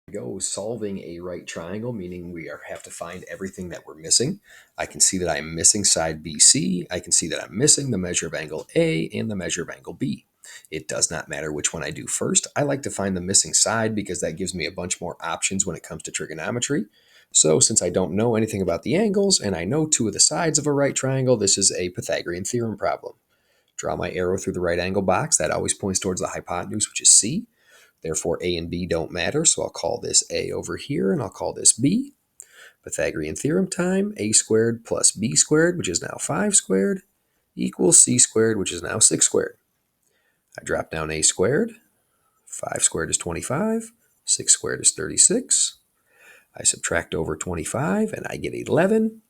Go solving a right triangle, meaning have to find everything that we're missing. I can see that I'm missing side BC. I can see that I'm missing the measure of angle A and the measure of angle B. It does not matter which one I do first. I like to find the missing side because that gives me a bunch more options when it comes to trigonometry. So since I don't know anything about the angles and I know two of the sides of a right triangle, this is a Pythagorean theorem problem. Draw my arrow through the right angle box. That always points towards the hypotenuse, which is C. Therefore, A and B don't matter, so I'll call this A over here, and I'll call this B. Pythagorean theorem time, A squared plus B squared, which is now 5 squared, equals C squared, which is now 6 squared. I drop down A squared. 5 squared is 25. 6 squared is 36. I subtract over 25, and I get 11.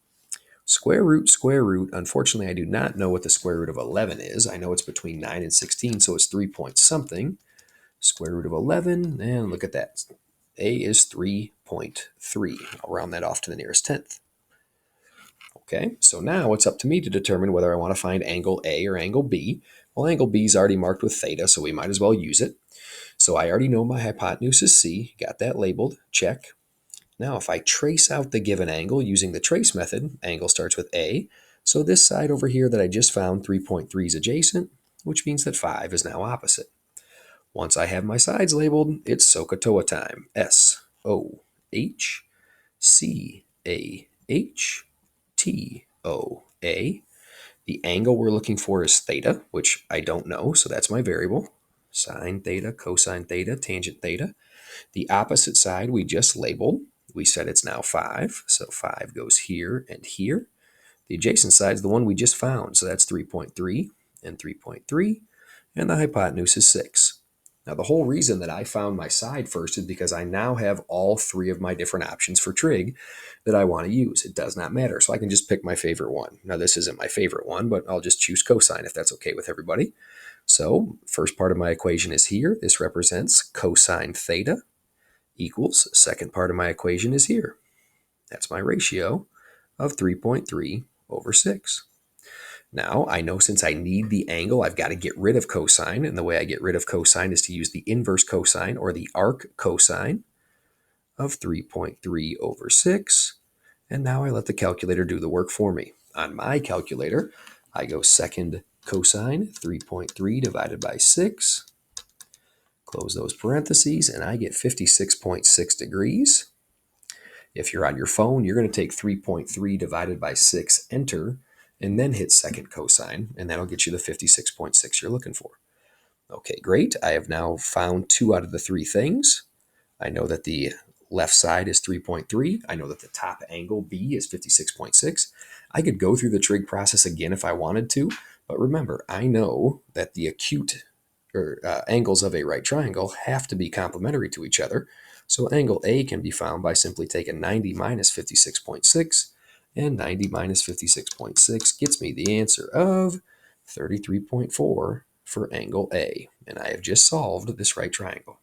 Square root, square root. Unfortunately, I do not know what the square root of 11 is. I know it's between 9 and 16, so it's 3 point something. Square root of 11, and look at that. A is 3.3. I'll round that off to the nearest tenth. Okay, so now it's up to me to determine whether I want to find angle A or angle B. Well, angle B is already marked with theta, so we might as well use it. So I already know my hypotenuse is C. Got that labeled. Check. Now, if I trace out the given angle using the trace method, angle starts with A. So this side over here that I just found, 3.3 is adjacent, which means that 5 is now opposite. Once I have my sides labeled, it's SOHCAHTOA time. SOHCAHTOA. The angle we're looking for is theta, which I don't know, so that's my variable. Sine theta, cosine theta, tangent theta. The opposite side we just labeled. We said it's now 5, so 5 goes here and here. The adjacent side is the one we just found, so that's 3.3 and 3.3, and the hypotenuse is 6. Now, the whole reason that I found my side first is because I now have all 3 of my different options for trig that I want to use. It does not matter, so I can just pick my favorite one. Now, this isn't my favorite one, but I'll just choose cosine if that's okay with everybody. So, first part of my equation is here. This represents cosine theta equals, second part of my equation is here. That's my ratio of 3.3 over 6. Now, I know since I need the angle, I've got to get rid of cosine, and the way I get rid of cosine is to use the inverse cosine, or the arc cosine, of 3.3 over 6, and now I let the calculator do the work for me. On my calculator, I go second cosine, 3.3 divided by 6, close those parentheses, and I get 56.6 degrees. If you're on your phone, you're going to take 3.3 divided by 6, enter, and then hit second cosine, and that'll get you the 56.6 you're looking for. Okay, great. I have now found 2 out of the 3 things. I know that the left side is 3.3. I know that the top angle, B, is 56.6. I could go through the trig process again if I wanted to, but remember, I know that the acute angles of a right triangle have to be complementary to each other. So angle A can be found by simply taking 90 minus 56.6, and 90 minus 56.6 gets me the answer of 33.4 for angle A. And I have just solved this right triangle.